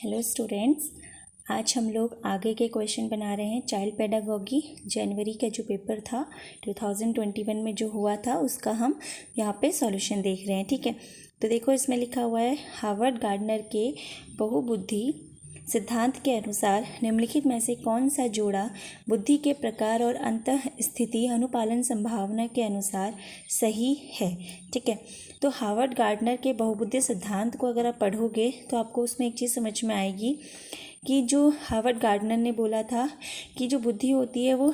Hello students, आज हम लोग आगे के क्वेश्चन बना रहे हैं। चाइल्ड पेडागोगी जनवरी का जो पेपर था 2021 में जो हुआ था उसका हम यहाँ पे सॉल्यूशन देख रहे हैं। ठीक है, तो देखो इसमें लिखा हुआ है हार्वर्ड गार्डनर के बहुबुद्धि सिद्धांत के अनुसार निम्नलिखित में से कौन सा जोड़ा बुद्धि के प्रकार और अंतः स्थिति अनुपालन संभावना के अनुसार सही है। ठीक है, तो हार्वर्ड गार्डनर के बहुबुद्धि सिद्धांत को अगर आप पढ़ोगे तो आपको उसमें एक चीज़ समझ में आएगी कि जो हार्वर्ड गार्डनर ने बोला था कि जो बुद्धि होती है वो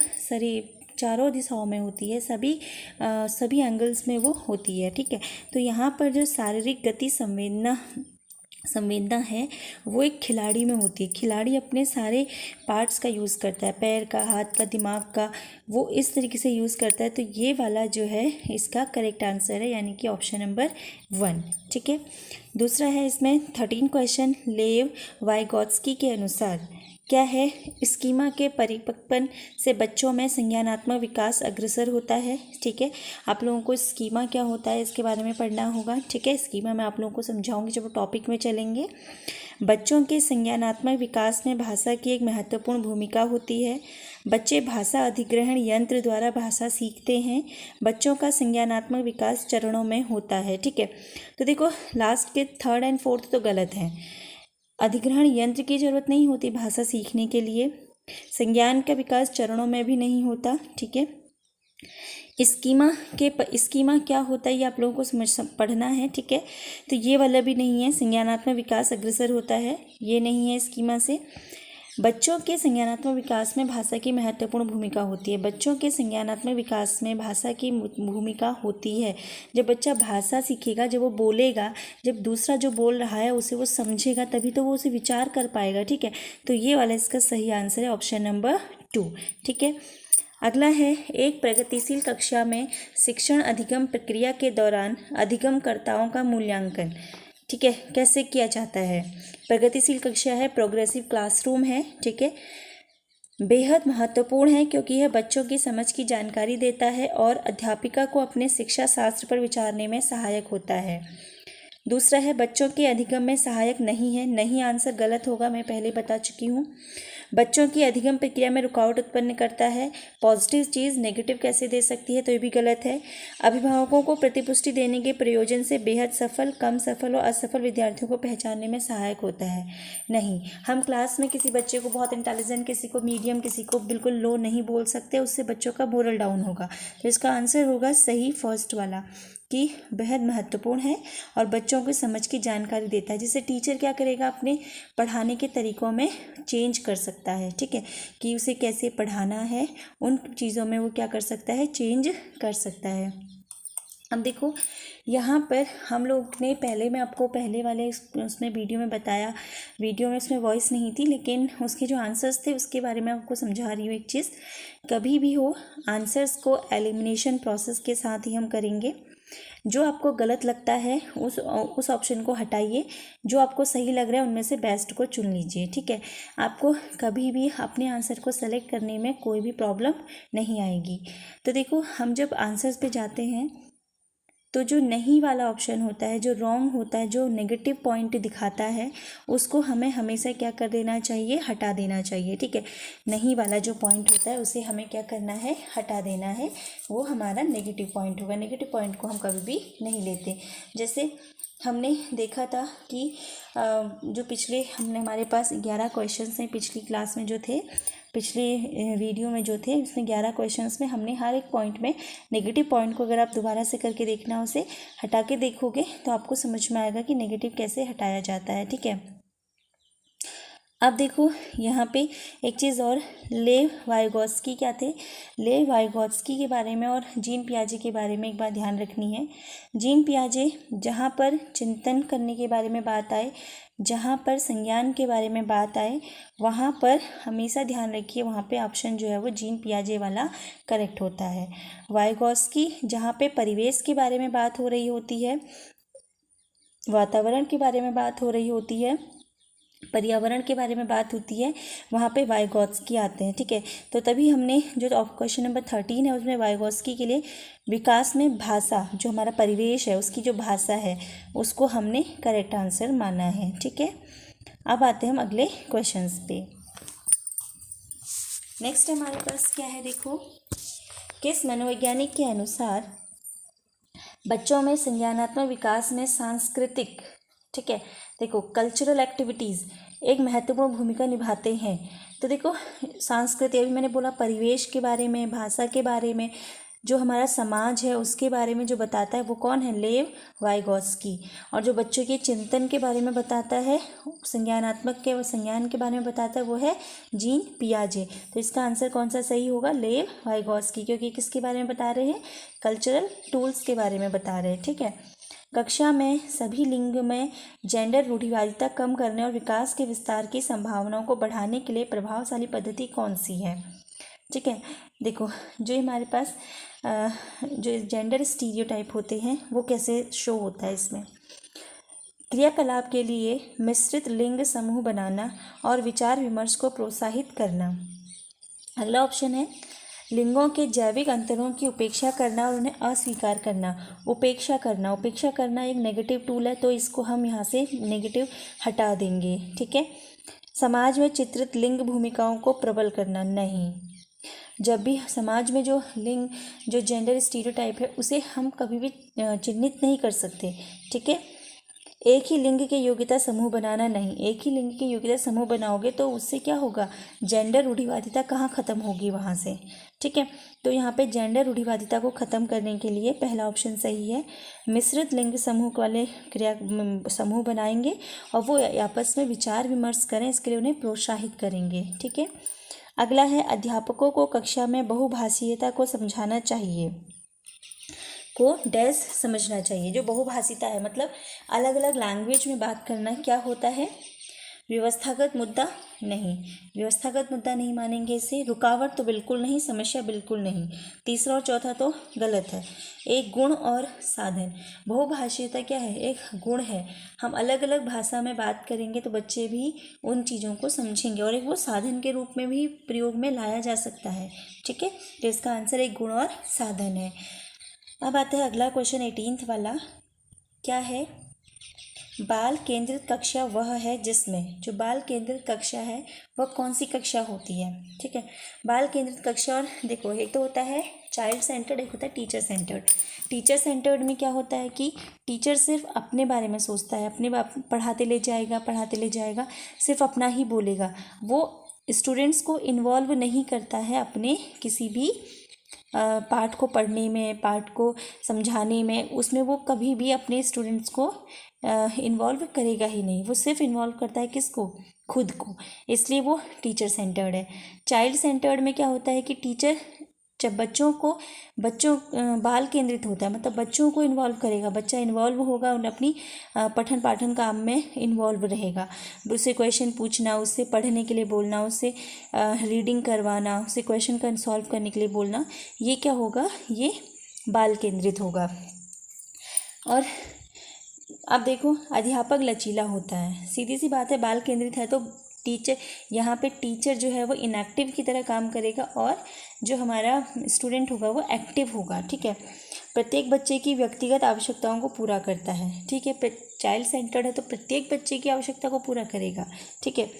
चारों दिशाओं में होती है, सभी एंगल्स में वो होती है। ठीक है, तो यहाँ पर जो शारीरिक गति संवेदना है वो एक खिलाड़ी में होती है। खिलाड़ी अपने सारे पार्ट्स का यूज़ करता है, पैर का, हाथ का, दिमाग का, वो इस तरीके से यूज़ करता है। तो ये वाला जो है इसका करेक्ट आंसर है, यानी कि ऑप्शन नंबर 1। ठीक है, दूसरा है इसमें 13 क्वेश्चन। लेव वाइगोत्स्की के अनुसार क्या है स्कीमा के परिपक्वन से बच्चों में संज्ञानात्मक विकास अग्रसर होता है। ठीक है, आप लोगों को स्कीमा क्या होता है इसके बारे में पढ़ना होगा। ठीक है, स्कीमा मैं आप लोगों को समझाऊंगी जब वो टॉपिक में चलेंगे। बच्चों के संज्ञानात्मक विकास में भाषा की एक महत्वपूर्ण भूमिका होती है। बच्चे भाषा अधिग्रहण यंत्र द्वारा भाषा सीखते हैं। बच्चों का संज्ञानात्मक विकास चरणों में होता है। ठीक है, तो देखो लास्ट के 3rd और 4th तो गलत हैं। अधिग्रहण यंत्र की जरूरत नहीं होती भाषा सीखने के लिए। संज्ञान का विकास चरणों में भी नहीं होता। ठीक है, स्कीमा क्या होता है ये आप लोगों को पढ़ना है। ठीक है, तो ये वाला भी नहीं है। संज्ञानात्मक विकास अग्रसर होता है, ये नहीं है स्कीमा से। बच्चों के संज्ञानात्मक विकास में भाषा की महत्वपूर्ण भूमिका होती है। बच्चों के संज्ञानात्मक विकास में भाषा की भूमिका होती है। जब बच्चा भाषा सीखेगा, जब वो बोलेगा, जब दूसरा जो बोल रहा है उसे वो समझेगा, तभी तो वो उसे विचार कर पाएगा। ठीक है, तो ये वाला इसका सही आंसर है, ऑप्शन नंबर 2। ठीक है, अगला है एक प्रगतिशील कक्षा में शिक्षण अधिगम प्रक्रिया के दौरान अधिगमकर्ताओं का मूल्यांकन ठीक है कैसे किया जाता है। प्रगतिशील कक्षा है, प्रोग्रेसिव क्लासरूम है। ठीक है, बेहद महत्वपूर्ण है क्योंकि यह बच्चों की समझ की जानकारी देता है और अध्यापिका को अपने शिक्षा शास्त्र पर विचारने में सहायक होता है। दूसरा है बच्चों के अधिगम में सहायक नहीं है। नहीं आंसर गलत होगा, मैं पहले बता चुकी हूँ। बच्चों की अधिगम प्रक्रिया में रुकावट उत्पन्न करता है। पॉजिटिव चीज़ नेगेटिव कैसे दे सकती है, तो ये भी गलत है। अभिभावकों को प्रतिपुष्टि देने के प्रयोजन से बेहद सफल, कम सफल और असफल विद्यार्थियों को पहचानने में सहायक होता है। नहीं, हम क्लास में किसी बच्चे को बहुत इंटेलिजेंट, किसी को मीडियम, किसी को बिल्कुल लो नहीं बोल सकते, उससे बच्चों का मोरल डाउन होगा। तो इसका आंसर होगा सही फर्स्ट वाला कि बेहद महत्वपूर्ण है और बच्चों को समझ की जानकारी देता है, जिसे टीचर क्या करेगा अपने पढ़ाने के तरीक़ों में चेंज कर सकता है। ठीक है, कि उसे कैसे पढ़ाना है, उन चीज़ों में वो क्या कर सकता है, चेंज कर सकता है। अब देखो यहाँ पर हम लोग ने मैं आपको पहले वाले उसमें वीडियो में बताया, वीडियो में उसमें वॉइस नहीं थी, लेकिन उसके जो आंसर्स थे उसके बारे में आपको समझा रही हूँ। एक चीज़, कभी भी हो आंसर्स को एलिमिनेशन प्रोसेस के साथ ही हम करेंगे। जो आपको गलत लगता है उस ऑप्शन को हटाइए, जो आपको सही लग रहा है उनमें से बेस्ट को चुन लीजिए। ठीक है, आपको कभी भी अपने आंसर को सेलेक्ट करने में कोई भी प्रॉब्लम नहीं आएगी। तो देखो हम जब आंसर्स पे जाते हैं तो जो नहीं वाला ऑप्शन होता है, जो रॉन्ग होता है, जो नेगेटिव पॉइंट दिखाता है, उसको हमें हमेशा क्या कर देना चाहिए, हटा देना चाहिए। ठीक है, नहीं वाला जो पॉइंट होता है उसे हमें क्या करना है, हटा देना है, वो हमारा नेगेटिव पॉइंट होगा। नेगेटिव पॉइंट को हम कभी भी नहीं लेते। जैसे हमने देखा था कि जो हमारे पास 11 क्वेश्चंस हैं पिछली क्लास में जो थे, पिछले वीडियो में जो थे, उसमें 11 क्वेश्चंस में हमने हर एक पॉइंट में नेगेटिव पॉइंट को अगर आप दोबारा से करके देखना, उसे हटा के देखोगे तो आपको समझ में आएगा कि नेगेटिव कैसे हटाया जाता है। ठीक है, अब देखो यहाँ पे एक चीज़ और, लेव वाइगोत्स्की क्या थे। लेव वाइगोत्स्की के बारे में और जीन पियाजे के बारे में एक बात ध्यान रखनी है। जीन पियाजे जहाँ पर चिंतन करने के बारे में बात आए, जहाँ पर संज्ञान के बारे में बात आए, वहाँ पर हमेशा ध्यान रखिए, वहाँ पे ऑप्शन जो है वो जीन पियाजे वाला करेक्ट होता है। वाइगोत्स्की जहाँ पे परिवेश के बारे में बात हो रही होती है, वातावरण के बारे में बात हो रही होती है, पर्यावरण के बारे में बात होती है, वहाँ पे वाइगोत्स्की आते हैं। ठीक है, तो तभी हमने जो क्वेश्चन नंबर 13 है उसमें वाइगोत्स्की के लिए विकास में भाषा, जो हमारा परिवेश है उसकी जो भाषा है उसको हमने करेक्ट आंसर माना है। ठीक है, अब आते हैं हम अगले क्वेश्चंस पे। नेक्स्ट हमारे पास क्या है, देखो, किस मनोवैज्ञानिक के अनुसार बच्चों में संज्ञानात्मक विकास में सांस्कृतिक, ठीक है, देखो कल्चरल एक्टिविटीज़ एक महत्वपूर्ण भूमिका निभाते हैं। तो देखो सांस्कृतिक, अभी मैंने बोला परिवेश के बारे में, भाषा के बारे में, जो हमारा समाज है उसके बारे में जो बताता है वो कौन है, लेव वाइगोत्स्की। और जो बच्चों के चिंतन के बारे में बताता है, संज्ञानात्मक के संज्ञान के बारे में बताता है, वो है जीन पियाजे। तो इसका आंसर कौन सा सही होगा, लेव वाइगोत्स्की, क्योंकि किसके बारे में बता रहे हैं, कल्चरल टूल्स के बारे में बता रहे हैं। ठीक है, कक्षा में सभी लिंग में जेंडर रूढ़िवादिता कम करने और विकास के विस्तार की संभावनाओं को बढ़ाने के लिए प्रभावशाली पद्धति कौन सी है। ठीक है, देखो जो हमारे पास जो जेंडर स्टीरियोटाइप होते हैं वो कैसे शो होता है इसमें, क्रियाकलाप के लिए मिश्रित लिंग समूह बनाना और विचार विमर्श को प्रोत्साहित करना। अगला ऑप्शन है लिंगों के जैविक अंतरों की उपेक्षा करना और उन्हें अस्वीकार करना। उपेक्षा करना एक नेगेटिव टूल है, तो इसको हम यहाँ से नेगेटिव हटा देंगे। ठीक है, समाज में चित्रित लिंग भूमिकाओं को प्रबल करना, नहीं, जब भी समाज में जो लिंग, जो जेंडर स्टीरियोटाइप है उसे हम कभी भी चिन्हित नहीं कर सकते। ठीक है, एक ही लिंग के योग्यता समूह बनाना, नहीं, एक ही लिंग के योग्यता समूह बनाओगे तो उससे क्या होगा, जेंडर रूढ़िवादिता कहाँ ख़त्म होगी वहाँ से। ठीक है, तो यहाँ पे जेंडर रूढ़िवादिता को ख़त्म करने के लिए पहला ऑप्शन सही है, मिश्रित लिंग समूह वाले क्रिया समूह बनाएंगे और वो आपस में विचार विमर्श करें, इसके लिए उन्हें प्रोत्साहित करेंगे। ठीक है, अगला है अध्यापकों को कक्षा में बहुभाषीयता को समझाना चाहिए, को डैश समझना चाहिए। जो बहुभाषिता है मतलब अलग अलग लैंग्वेज में बात करना क्या होता है, व्यवस्थागत मुद्दा नहीं, व्यवस्थागत मुद्दा नहीं मानेंगे इसे, रुकावट तो बिल्कुल नहीं, समस्या बिल्कुल नहीं, तीसरा और चौथा तो गलत है। एक गुण और साधन, बहुभाषीयता क्या है, एक गुण है, हम अलग अलग भाषा में बात करेंगे तो बच्चे भी उन चीज़ों को समझेंगे और एक वो साधन के रूप में भी प्रयोग में लाया जा सकता है। ठीक है, तो इसका आंसर एक गुण और साधन है। अब आता है अगला क्वेश्चन 18th वाला, क्या है, बाल केंद्रित कक्षा वह है जिसमें, जो बाल केंद्रित कक्षा है वह कौन सी कक्षा होती है। ठीक है, बाल केंद्रित कक्षा, और देखो एक तो होता है चाइल्ड सेंटर्ड, एक होता है टीचर सेंटर्ड। टीचर सेंटर्ड में क्या होता है कि टीचर सिर्फ अपने बारे में सोचता है, अपने पढ़ाते ले जाएगा, सिर्फ अपना ही बोलेगा, वो स्टूडेंट्स को इन्वॉल्व नहीं करता है अपने किसी भी पाठ को पढ़ने में, पाठ को समझाने में, उसमें वो कभी भी अपने स्टूडेंट्स को इन्वॉल्व करेगा ही नहीं, वो सिर्फ इन्वॉल्व करता है किसको, खुद को, इसलिए वो टीचर सेंटर्ड है। चाइल्ड सेंटर्ड में क्या होता है कि टीचर जब बच्चों बाल केंद्रित होता है, मतलब बच्चों को इन्वॉल्व करेगा, बच्चा इन्वॉल्व होगा और अपनी पठन पाठन काम में इन्वॉल्व रहेगा, उससे क्वेश्चन पूछना, उससे पढ़ने के लिए बोलना, उससे रीडिंग करवाना, उससे क्वेश्चन का सॉल्व करने के लिए बोलना, ये क्या होगा, ये बाल केंद्रित होगा। और अब देखो अध्यापक लचीला होता है, सीधी सी बात है, बाल केंद्रित है तो टीचर, यहाँ पे टीचर जो है वो इनएक्टिव की तरह काम करेगा और जो हमारा स्टूडेंट होगा वो एक्टिव होगा। ठीक है, प्रत्येक बच्चे की व्यक्तिगत आवश्यकताओं को पूरा करता है। ठीक है, चाइल्ड सेंटर्ड है तो प्रत्येक बच्चे की आवश्यकता को पूरा करेगा। ठीक है,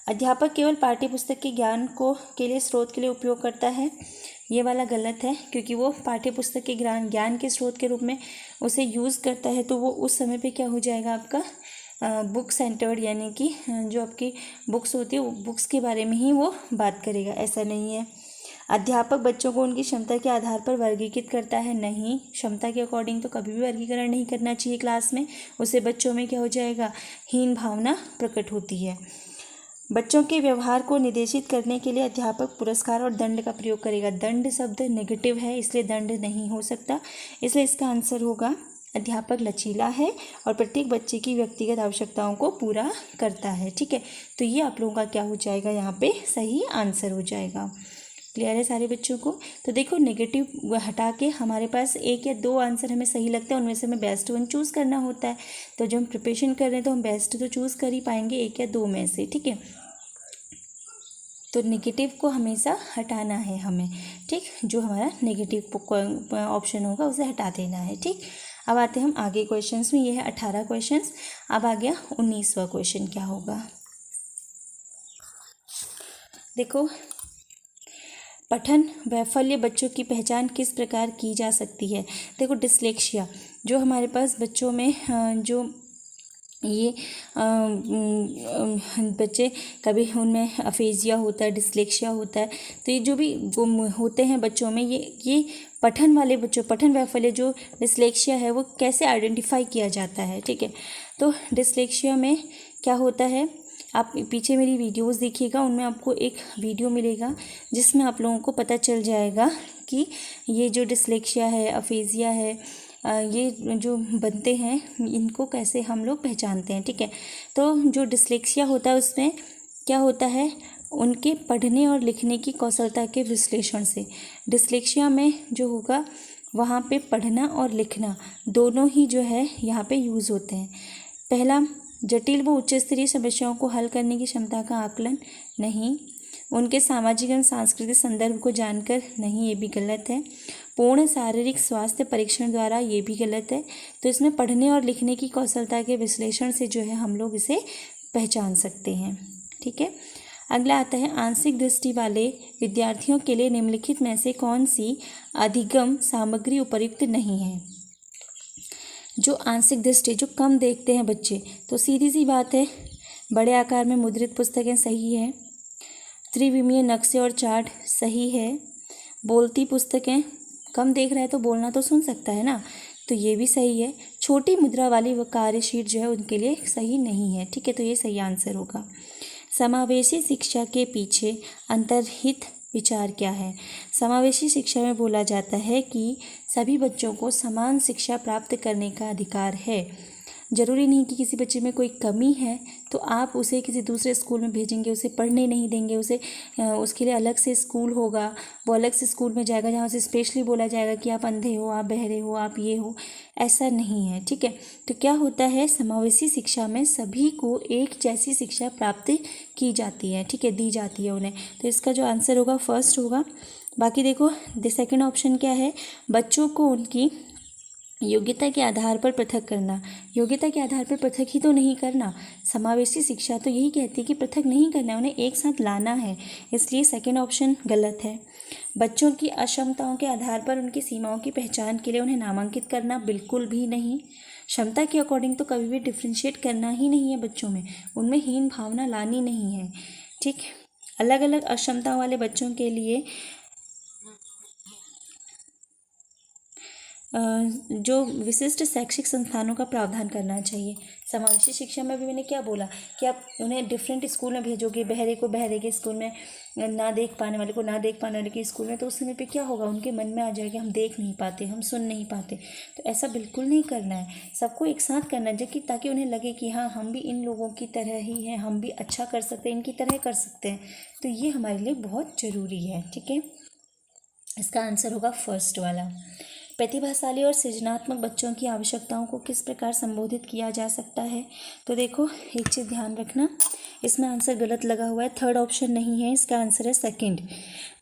अध्यापक केवल पाठ्यपुस्तक के ज्ञान को के लिए स्रोत के लिए उपयोग करता है, ये वाला गलत है, क्योंकि वो पाठ्यपुस्तक के ज्ञान के स्रोत के रूप में उसे यूज़ करता है तो वो उस समय पे क्या हो जाएगा आपका बुक सेंटर्ड, यानी कि जो आपकी बुक्स होती है बुक्स के बारे में ही वो बात करेगा, ऐसा नहीं है। अध्यापक बच्चों को उनकी क्षमता के आधार पर वर्गीकृत करता है, नहीं, क्षमता के अकॉर्डिंग तो कभी भी वर्गीकरण नहीं करना चाहिए क्लास में, उससे बच्चों में क्या हो जाएगा, हीन भावना प्रकट होती है। बच्चों के व्यवहार को निर्देशित करने के लिए अध्यापक पुरस्कार और दंड का प्रयोग करेगा, दंड शब्द नेगेटिव है इसलिए दंड नहीं हो सकता, इसलिए इसका आंसर होगा अध्यापक लचीला है और प्रत्येक बच्चे की व्यक्तिगत आवश्यकताओं को पूरा करता है। ठीक है, तो ये आप लोगों का क्या हो जाएगा, यहाँ पे सही आंसर हो जाएगा। क्लियर है सारे बच्चों को। तो देखो नेगेटिव हटा के हमारे पास एक या दो आंसर हमें सही लगता है, उनमें से हमें बेस्ट वन चूज़ करना होता है। तो जब हम प्रिपरेशन कर रहे हैं तो हम बेस्ट तो चूज़ कर ही पाएंगे एक या दो में से। ठीक है, तो नेगेटिव को हमेशा हटाना है हमें। ठीक, जो हमारा नेगेटिव ऑप्शन होगा उसे हटा देना है। ठीक, अब आते हैं हम आगे क्वेश्चंस में, ये है 18 क्वेश्चंस। अब आ गया 19वां क्वेश्चन, क्या होगा, देखो, पठन वैफल्य बच्चों की पहचान किस प्रकार की जा सकती है। देखो, डिस्लेक्सिया जो हमारे पास बच्चों में जो ये बच्चे कभी उनमें अफेजिया होता है, डिस्लेक्सिया होता है, तो ये जो भी गुम होते हैं बच्चों में, ये पठन वाले बच्चों, पठन वैफल्य जो डिस्लेक्सिया है वो कैसे आइडेंटिफाई किया जाता है। ठीक है, तो डिस्लेक्सिया में क्या होता है, आप पीछे मेरी वीडियोस देखिएगा, उनमें आपको एक वीडियो मिलेगा जिसमें आप लोगों को पता चल जाएगा कि ये जो डिस्लेक्सिया है, अफेजिया है, ये जो बनते हैं इनको कैसे हम लोग पहचानते हैं। ठीक है, तो जो डिस्लेक्सिया होता है उसमें क्या होता है, उनके पढ़ने और लिखने की कौशलता के विश्लेषण से। डिस्लेक्सिया में जो होगा वहाँ पे पढ़ना और लिखना दोनों ही जो है यहाँ पे यूज़ होते हैं। पहला, जटिल व उच्च स्तरीय समस्याओं को हल करने की क्षमता का आकलन नहीं, उनके सामाजिक एवं सांस्कृतिक संदर्भ को जानकर नहीं, ये भी गलत है। पूर्ण शारीरिक स्वास्थ्य परीक्षण द्वारा, ये भी गलत है। तो इसमें पढ़ने और लिखने की कौशलता के विश्लेषण से जो है हम लोग इसे पहचान सकते हैं। ठीक है, अगला आता है, आंशिक दृष्टि वाले विद्यार्थियों के लिए निम्नलिखित में से कौन सी अधिगम सामग्री उपयुक्त नहीं है। जो आंशिक दृष्टि, जो कम देखते हैं बच्चे, तो सीधी सी बात है, बड़े आकार में मुद्रित पुस्तकें सही है, त्रिविमीय नक्शे और चार्ट सही है, बोलती पुस्तकें, कम देख रहा है तो बोलना तो सुन सकता है ना, तो ये भी सही है। छोटी मुद्रा वाली वो कार्यशीट जो है उनके लिए सही नहीं है। ठीक है, तो ये सही आंसर होगा। समावेशी शिक्षा के पीछे अंतर्निहित विचार क्या है। समावेशी शिक्षा में बोला जाता है कि सभी बच्चों को समान शिक्षा प्राप्त करने का अधिकार है। ज़रूरी नहीं कि किसी बच्चे में कोई कमी है तो आप उसे किसी दूसरे स्कूल में भेजेंगे, उसे पढ़ने नहीं देंगे, उसे उसके लिए अलग से स्कूल होगा, वो अलग से स्कूल में जाएगा जहाँ से स्पेशली बोला जाएगा कि आप अंधे हो, आप बहरे हो, आप ये हो, ऐसा नहीं है। ठीक है, तो क्या होता है, समावेशी शिक्षा में सभी को एक जैसी शिक्षा प्राप्त की जाती है। ठीक है, दी जाती है उन्हें, तो इसका जो आंसर होगा फर्स्ट होगा। बाकी देखो, सेकंड ऑप्शन क्या है, बच्चों को उनकी योग्यता के आधार पर पृथक करना। योग्यता के आधार पर पृथक ही तो नहीं करना, समावेशी शिक्षा तो यही कहती है कि पृथक नहीं करना है, उन्हें एक साथ लाना है, इसलिए सेकंड ऑप्शन गलत है। बच्चों की अक्षमताओं के आधार पर उनकी सीमाओं की पहचान के लिए उन्हें नामांकित करना, बिल्कुल भी नहीं। क्षमता के अकॉर्डिंग तो कभी भी डिफ्रेंशिएट करना ही नहीं है बच्चों में, उनमें हीन भावना लानी नहीं है। ठीक, अलग अलग अक्षमताओं वाले बच्चों के लिए जो विशिष्ट शैक्षिक संस्थानों का प्रावधान करना चाहिए। समावेशी शिक्षा में भी मैंने क्या बोला कि आप उन्हें डिफरेंट स्कूल में भेजोगे, बहरे को बहरे के स्कूल में, ना देख पाने वाले को ना देख पाने वाले के स्कूल में, तो उस समय पे क्या होगा, उनके मन में आ जाएगा हम देख नहीं पाते, हम सुन नहीं पाते। तो ऐसा बिल्कुल नहीं करना है, सबको एक साथ करना है, कि ताकि उन्हें लगे कि हाँ हम भी इन लोगों की तरह ही हैं, हम भी अच्छा कर सकते हैं, इनकी तरह कर सकते हैं। तो ये हमारे लिए बहुत ज़रूरी है। ठीक है, इसका आंसर होगा फर्स्ट वाला। प्रतिभाशाली और सृजनात्मक बच्चों की आवश्यकताओं को किस प्रकार संबोधित किया जा सकता है। तो देखो, एक चीज़ ध्यान रखना, इसमें आंसर गलत लगा हुआ है, थर्ड ऑप्शन नहीं है, इसका आंसर है सेकंड।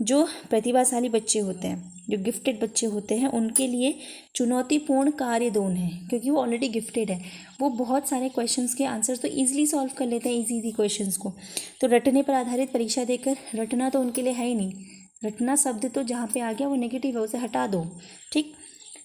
जो प्रतिभाशाली बच्चे होते हैं, जो गिफ्टेड बच्चे होते हैं, उनके लिए चुनौतीपूर्ण कार्य दोन है, क्योंकि वो ऑलरेडी गिफ्टेड है, वो बहुत सारे क्वेश्चंस के आंसर तो ईजिली सॉल्व कर लेते हैं, ईजी क्वेश्चंस को। तो रटने पर आधारित परीक्षा देकर, रटना तो उनके लिए है ही नहीं, रटना शब्द तो जहाँ पे आ गया वो नेगेटिव है, उसे हटा दो। ठीक,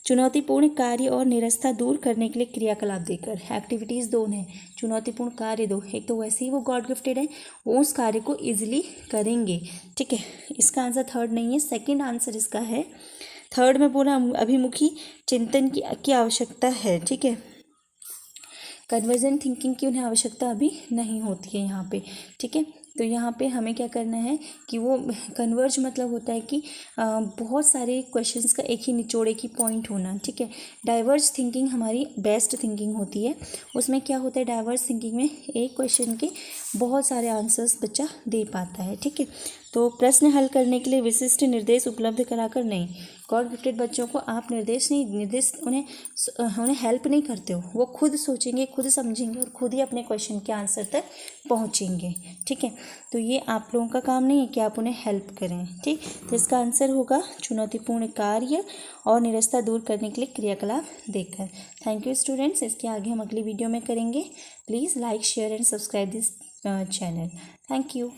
चुनौतीपूर्ण कार्य और निरस्ता दूर करने के लिए क्रियाकलाप देकर, एक्टिविटीज़ दो हैं, चुनौतीपूर्ण कार्य दो, एक तो वैसे ही वो गॉड गिफ्टेड है, वो उस कार्य को इजीली करेंगे। ठीक है, इसका आंसर थर्ड नहीं है, सेकंड आंसर इसका है। थर्ड में बोला अभिमुखी चिंतन की आवश्यकता है। ठीक है, कन्वर्जेंट थिंकिंग की उन्हें आवश्यकता अभी नहीं होती है यहाँ पे। ठीक है, तो यहाँ पे हमें क्या करना है कि वो कन्वर्ज मतलब होता है कि बहुत सारे क्वेश्चंस का एक ही निचोड़, एक ही पॉइंट होना। ठीक है, डाइवर्ज थिंकिंग हमारी बेस्ट थिंकिंग होती है। उसमें क्या होता है, डाइवर्ज थिंकिंग में एक क्वेश्चन के बहुत सारे आंसर्स बच्चा दे पाता है। ठीक है, तो प्रश्न हल करने के लिए विशिष्ट निर्देश उपलब्ध कराकर नहीं, गॉड गिफ्टेड बच्चों को आप निर्देश उन्हें हेल्प नहीं करते हो, वो खुद सोचेंगे, खुद समझेंगे और खुद ही अपने क्वेश्चन के आंसर तक पहुंचेंगे। ठीक है, तो ये आप लोगों का काम नहीं है कि आप उन्हें हेल्प करें। ठीक, तो इसका आंसर होगा चुनौतीपूर्ण कार्य और निरस्ता दूर करने के लिए क्रियाकलाप देकर। थैंक यू स्टूडेंट्स, इसके आगे हम अगली वीडियो में करेंगे। Please like, share and subscribe this channel. Thank you.